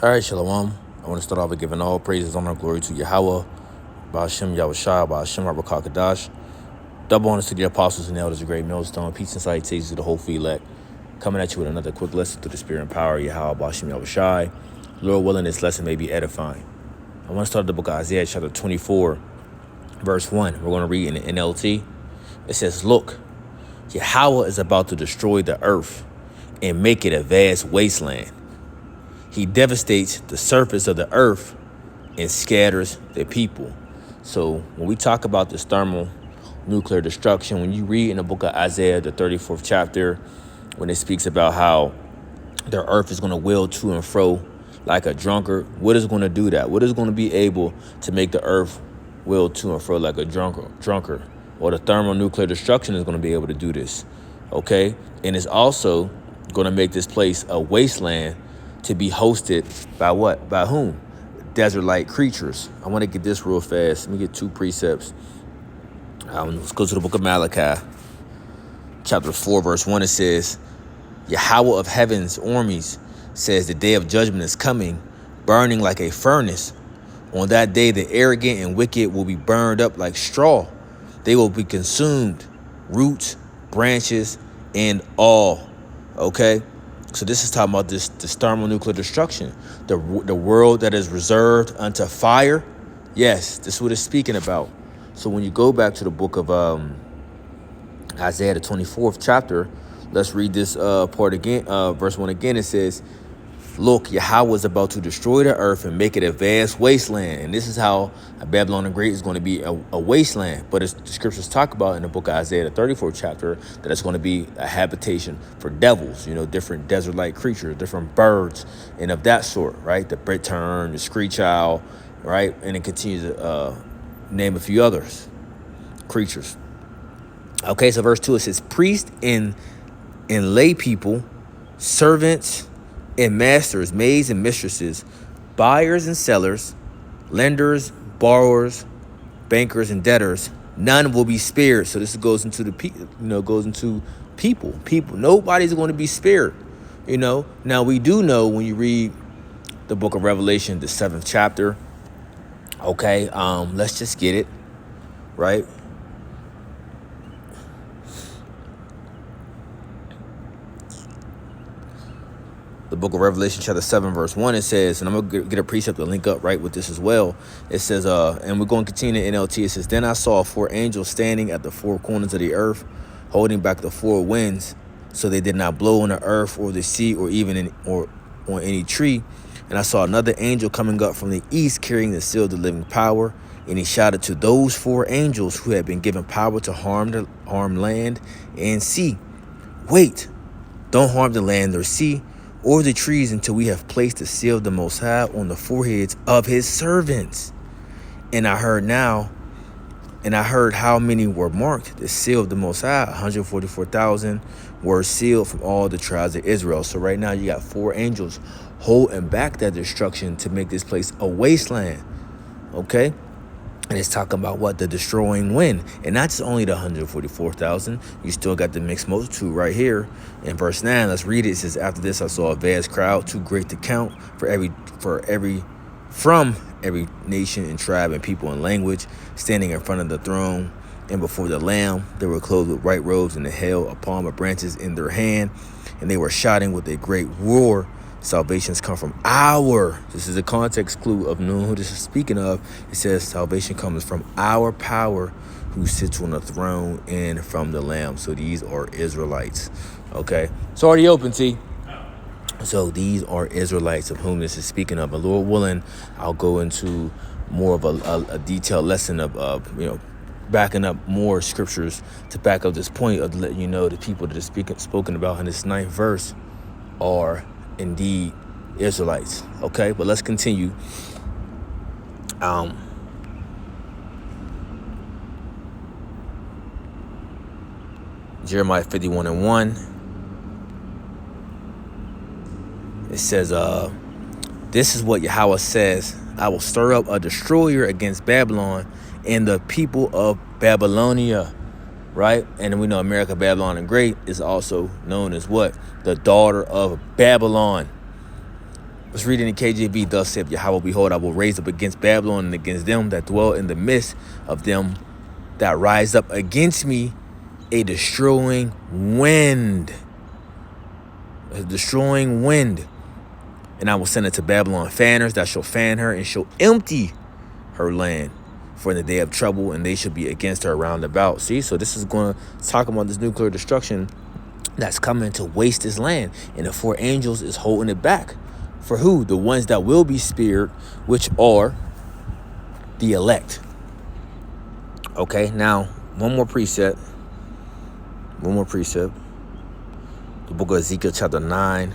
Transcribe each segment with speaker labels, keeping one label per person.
Speaker 1: All right, Shalom. I want to start off with giving all praises, honor, and glory to Yahweh, Ba'ashem Yahushua, Ba'ashem Rabakakadash. Double honors to the apostles and elders, a great millstone. Peace and salutations to the whole elect. Coming at you with another quick lesson through the spirit and power of Yahweh, Ba'ashem Yahushua. Lord willing, this lesson may be edifying. I want to start the book of Isaiah, chapter 24, verse 1. We're going to read in the NLT. It says, "Look, Yahweh is about to destroy the earth and make it a vast wasteland. He devastates the surface of the earth and scatters the people." So when we talk about this thermonuclear destruction, when you read in the book of Isaiah, the 34th chapter, when it speaks about how the earth is going to wheel to and fro like a drunkard, what is going to do that? What is going to be able to make the earth wheel to and fro like a drunkard? Or the thermonuclear destruction is going to be able to do this, okay? And it's also going to make this place a wasteland to be hosted by what? By whom? Desert-like creatures. I want to get this real fast. Let me get two precepts. Let's go to the book of Malachi, chapter 4, verse 1. It says, "Yahweh of heaven's armies says the day of judgment is coming, burning like a furnace. On that day, the arrogant and wicked will be burned up like straw. They will be consumed, roots, branches, and all." Okay? So this is talking about this thermonuclear destruction. The world that is reserved unto fire. Yes, this is what it's speaking about. So when you go back to the book of Isaiah, the 24th chapter, let's read this part again. Verse 1 again. It says, "Look, Yahweh is about to destroy the earth and make it a vast wasteland." And this is how Babylon the Great is going to be a wasteland. But as the scriptures talk about in the book of Isaiah, the 34th chapter, that it's going to be a habitation for devils, different desert-like creatures, different birds, and of that sort, right? The bittern, the screech owl, right? And it continues to name a few others, creatures. Okay, so verse 2, it says, "Priests and lay people, servants and masters, maids and mistresses, buyers and sellers, lenders, borrowers, bankers and debtors, none will be spared." So this goes into goes into people. Nobody's going to be spared. Now we do know when you read the book of Revelation, the 7th chapter. Okay, let's just get it right. The book of Revelation, chapter 7, verse 1, it says, and I'm going to get a precept to link up right with this as well. It says, and we're going to continue in NLT. It says, "Then I saw 4 angels standing at the 4 corners of the earth, holding back the 4 winds, so they did not blow on the earth or the sea or even or on any tree. And I saw another angel coming up from the east, carrying the seal of the living power. And he shouted to those 4 angels who had been given power to harm land and sea, 'Wait, don't harm the land or sea or the trees until we have placed the seal of the Most High on the foreheads of his servants.' And I heard how many were marked. The seal of the Most High, 144,000 were sealed from all the tribes of Israel." So right now you got 4 angels holding back that destruction to make this place a wasteland. Okay? And it's talking about what? The destroying wind. And not just only the 144,000. You still got the mixed multitude right here. In verse 9, let's read it. It says, "After this I saw a vast crowd, too great to count, from every nation and tribe and people and language, standing in front of the throne and before the Lamb. They were clothed with white robes and they held a palm of branches in their hand. And they were shouting with a great roar, 'Salvation's come from our,'" this is a context clue of knowing who this is speaking of. It says, "Salvation comes from our power who sits on the throne and from the Lamb." So these are Israelites. Okay, it's already open, T. So these are Israelites of whom this is speaking of. But Lord willing, I'll go into more of a detailed lesson of backing up more scriptures to back up this point of letting you know the people that are spoken about in this 9th verse are indeed Israelites. Okay, but let's continue. Jeremiah 51:1. It says, "This is what Yahweh says: I will stir up a destroyer against Babylon and the people of Babylonia." right? And we know America, Babylon the Great is also known as what? The daughter of Babylon. Let's read in the KJV. Thus saith Yahweh, behold, I will raise up against Babylon and against them that dwell in the midst of them that rise up against me a destroying wind. A destroying wind. And I will send it to Babylon fanners that shall fan her and shall empty her land for in the day of trouble, and they shall be against her round about. See, so this is going to talk about this nuclear destruction that's coming to waste this land. And the 4 angels is holding it back. For who? The ones that will be spared, which are the elect. Okay, now, one more precept. The book of Ezekiel chapter 9,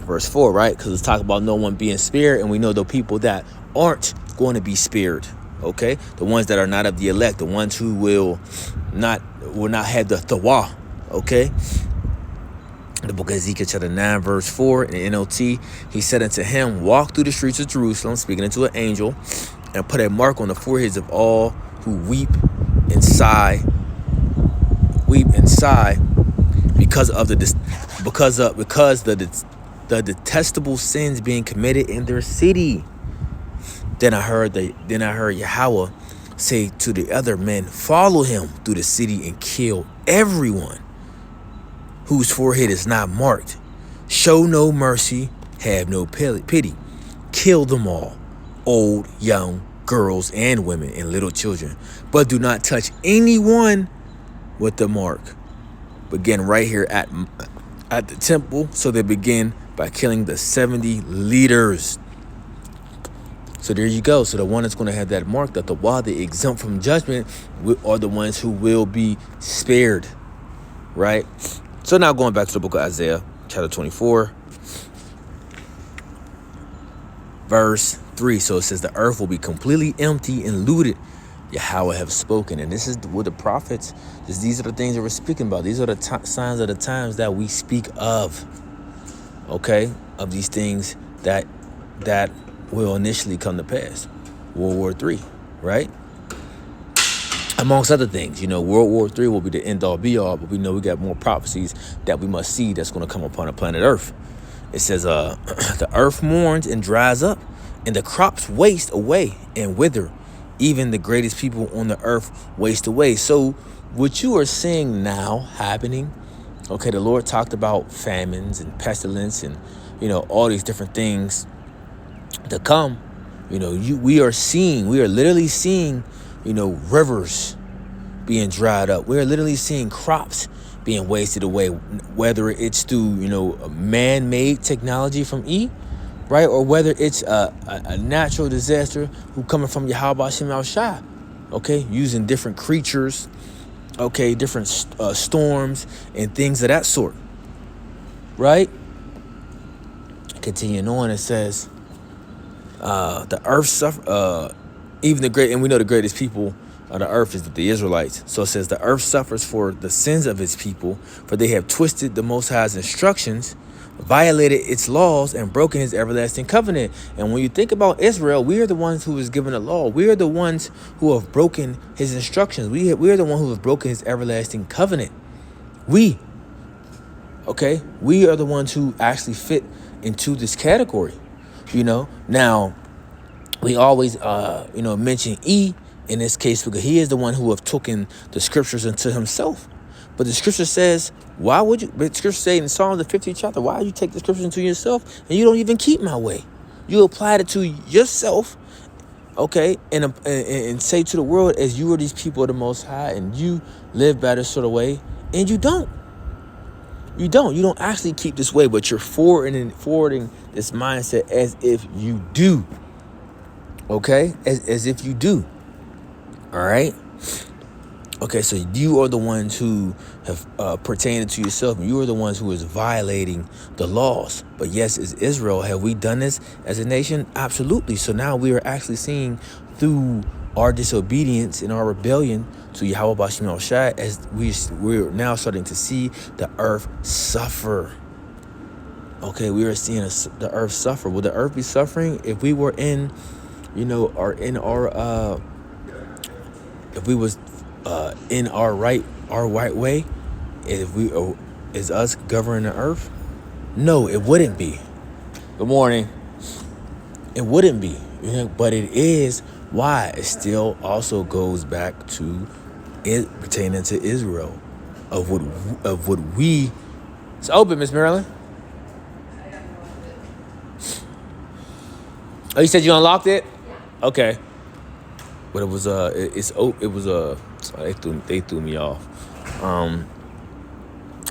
Speaker 1: verse 4, right? Because it's talking about no one being spared, and we know the people that aren't going to be spared. Okay, the ones that are not of the elect, the ones who will not have the Thawah. Okay, the book of Ezekiel chapter 9 verse 4 in the NLT, he said unto him, walk through the streets of Jerusalem, speaking unto an angel, and put a mark on the foreheads of all who weep and sigh because the detestable sins being committed in their city. Then I heard Yahweh say to the other men, follow him through the city and kill everyone whose forehead is not marked. Show no mercy, have no pity. Kill them all, old, young, girls and women and little children, but do not touch anyone with the mark. Begin right here at the temple. So they begin by killing the 70 leaders. So there you go. So the one that's going to have that mark, that the wadi exempt from judgment, are the ones who will be spared, right? So now going back to the book of Isaiah, chapter 24, verse 3. So it says the earth will be completely empty and looted. Yahweh have spoken. And this is what the prophets, these are the things that we're speaking about. These are the signs of the times that we speak of, okay, of these things that will initially come to pass. World War III, right? Amongst other things, World War III will be the end all be all, but we know we got more prophecies that we must see that's going to come upon the planet Earth. It says, the earth mourns and dries up, and the crops waste away and wither. Even the greatest people on the earth waste away. So what you are seeing now happening, okay, the Lord talked about famines and pestilence and, all these different things to come. We are literally seeing, rivers being dried up. We're literally seeing crops being wasted away, whether it's through, man-made technology from right? Or whether it's a natural disaster who coming from Yahweh Shem Al-Shai, okay? Using different creatures, okay? Different storms and things of that sort, right? Continuing on, it says, the earth suffer, even the great, and we know the greatest people of the earth is the Israelites. So it says the earth suffers for the sins of its people, for they have twisted the Most High's instructions, violated its laws, and broken his everlasting covenant. And when you think about Israel, we are the ones who was given the law. We are the ones who have broken his instructions. We are the ones who have broken his everlasting covenant. We are the ones who actually fit into this category. Now we always mention in this case because he is the one who have taken the scriptures into himself. But the scripture says, but the scripture say in Psalm the 50th chapter, why you take the scriptures into yourself and you don't even keep my way? You applied it to yourself, okay, and say to the world, as you are these people of the Most High and you live by this sort of way, and you don't. You don't actually keep this way, but you're forwarding this mindset as if you do, okay, as if you do, all right? Okay, so you are the ones who have pertained to yourself. You are the ones who is violating the laws. But yes, as Israel, have we done this as a nation? Absolutely. So now we are actually seeing through our disobedience and our rebellion to Yahweh Bashim al-Shai, as we're now starting to see the earth suffer. Okay, we are seeing the earth suffer. Will the earth be suffering if we were if we was in our right way, if we is us governing the earth? No, it wouldn't be. Good morning. It wouldn't be, but it is. Why? It still also goes back to it pertaining to Israel, of what we. It's open, Miss Marilyn. Oh, you said you unlocked it? Okay. But it was they threw me off.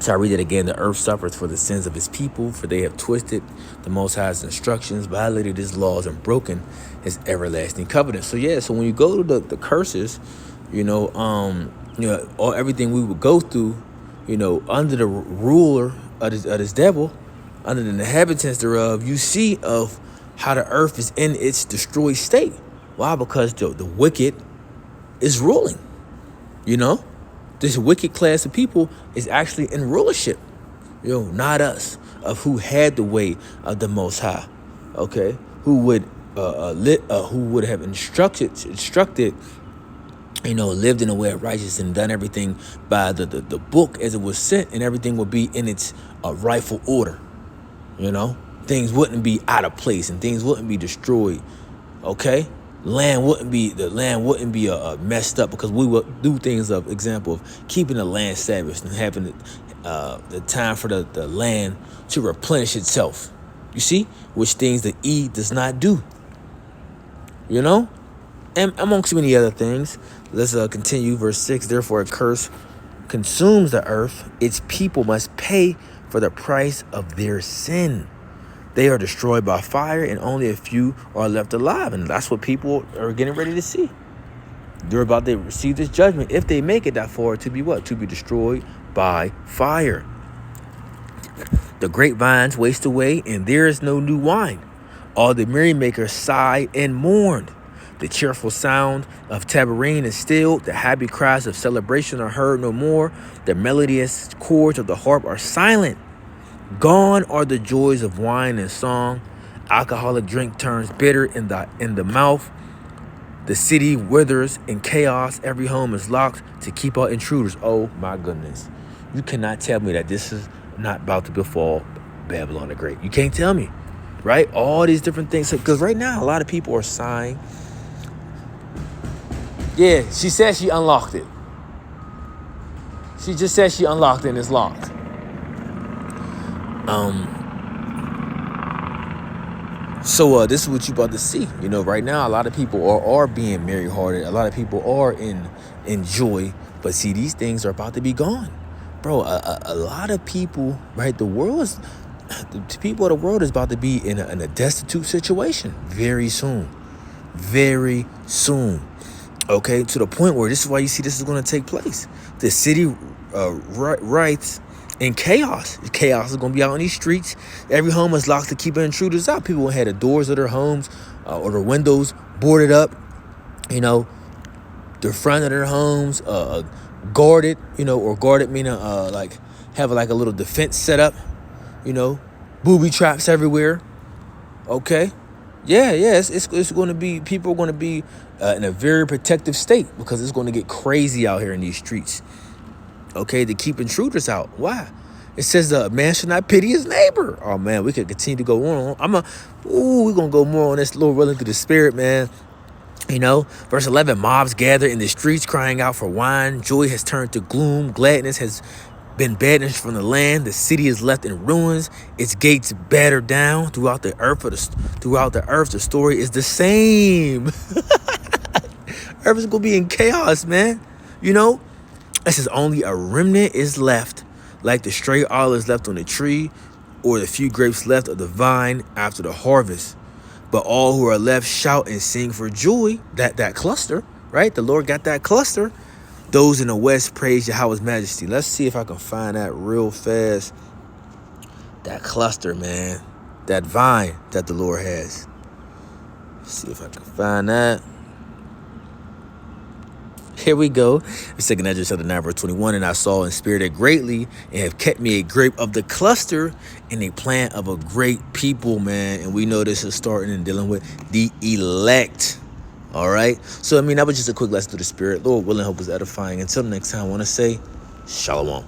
Speaker 1: So I read it again. The earth suffers for the sins of his people, for they have twisted the Most High's instructions, violated his laws, and broken his everlasting covenant. So yeah, so when you go to the curses, all everything we would go through, under the ruler of this devil, under the inhabitants thereof, you see of how the earth is in its destroyed state. Why? Because the wicked is ruling. This wicked class of people is actually in rulership. Not us, of who had the way of the Most High. Okay, who would have instructed, lived in a way of righteousness and done everything by the book as it was sent, and everything would be in its rightful order. Things wouldn't be out of place and things wouldn't be destroyed. Okay, the land wouldn't be messed up, because we would do things of example of keeping the land Sabbath and having the time for the land to replenish itself. You see, which things the E does not do. And amongst many other things. Let's continue. Verse 6. Therefore, a curse consumes the earth. Its people must pay for the price of their sin. They are destroyed by fire, and only a few are left alive. And that's what people are getting ready to see. They're about to receive this judgment, if they make it that far, to be what? To be destroyed by fire. The grapevines waste away, and there is no new wine. All the merrymakers sigh and mourn. The cheerful sound of tambourine is stilled. The happy cries of celebration are heard no more. The melodious chords of the harp are silent. Gone are the joys of wine and song. Alcoholic drink turns bitter in the mouth. The city withers in chaos. Every home is locked to keep out intruders. Oh my goodness. You cannot tell me that this is not about to befall Babylon the Great. You can't tell me, right? All these different things. Because right now, a lot of people are sighing. Yeah, she said she unlocked it. She just said she unlocked it and it's locked. So this is what you're about to see. Right now, a lot of people are being merry-hearted. A lot of people are in joy. But see, these things are about to be gone. Bro, a lot of people, right? The people of the world is about to be in a destitute situation very soon. Very soon. Okay, to the point where this is why you see this is going to take place. The city writes in chaos. Chaos is going to be out on these streets. Every home is locked to keep intruders out. People had the doors of their homes or their windows boarded up. The front of their homes guarded. Or guarded meaning have like a little defense set up. Booby traps everywhere. Okay. Yeah, it's going to be, people are going to be in a very protective state, because it's going to get crazy out here in these streets. Okay, to keep intruders out. Why? It says the man should not pity his neighbor. Oh man, we could continue to go on. We're going to go more on this, Lord willing, through the Spirit, man. Verse 11, mobs gather in the streets crying out for wine. Joy has turned to gloom. Gladness has been banished from the land. The city is left in ruins. Its gates battered down. Throughout the earth, the story is the same. Earth is gonna be in chaos, man. It says only a remnant is left, like the stray olives left on the tree, or the few grapes left of the vine after the harvest. But all who are left shout and sing for joy. That cluster, right? The Lord got that cluster. Those in the west praise Yahweh's majesty. Let's see if I can find that real fast. That cluster, man. That vine that the Lord has. Let's see if I can find that. Here we go. 2 Ezra chapter 9, verse 21. And I saw and spirited greatly, and have kept me a grape of the cluster and a plant of a great people, man. And we know this is starting and dealing with the elect. All right. So, that was just a quick lesson through the Spirit. Lord willing, hope is edifying. Until next time, I want to say, Shalom.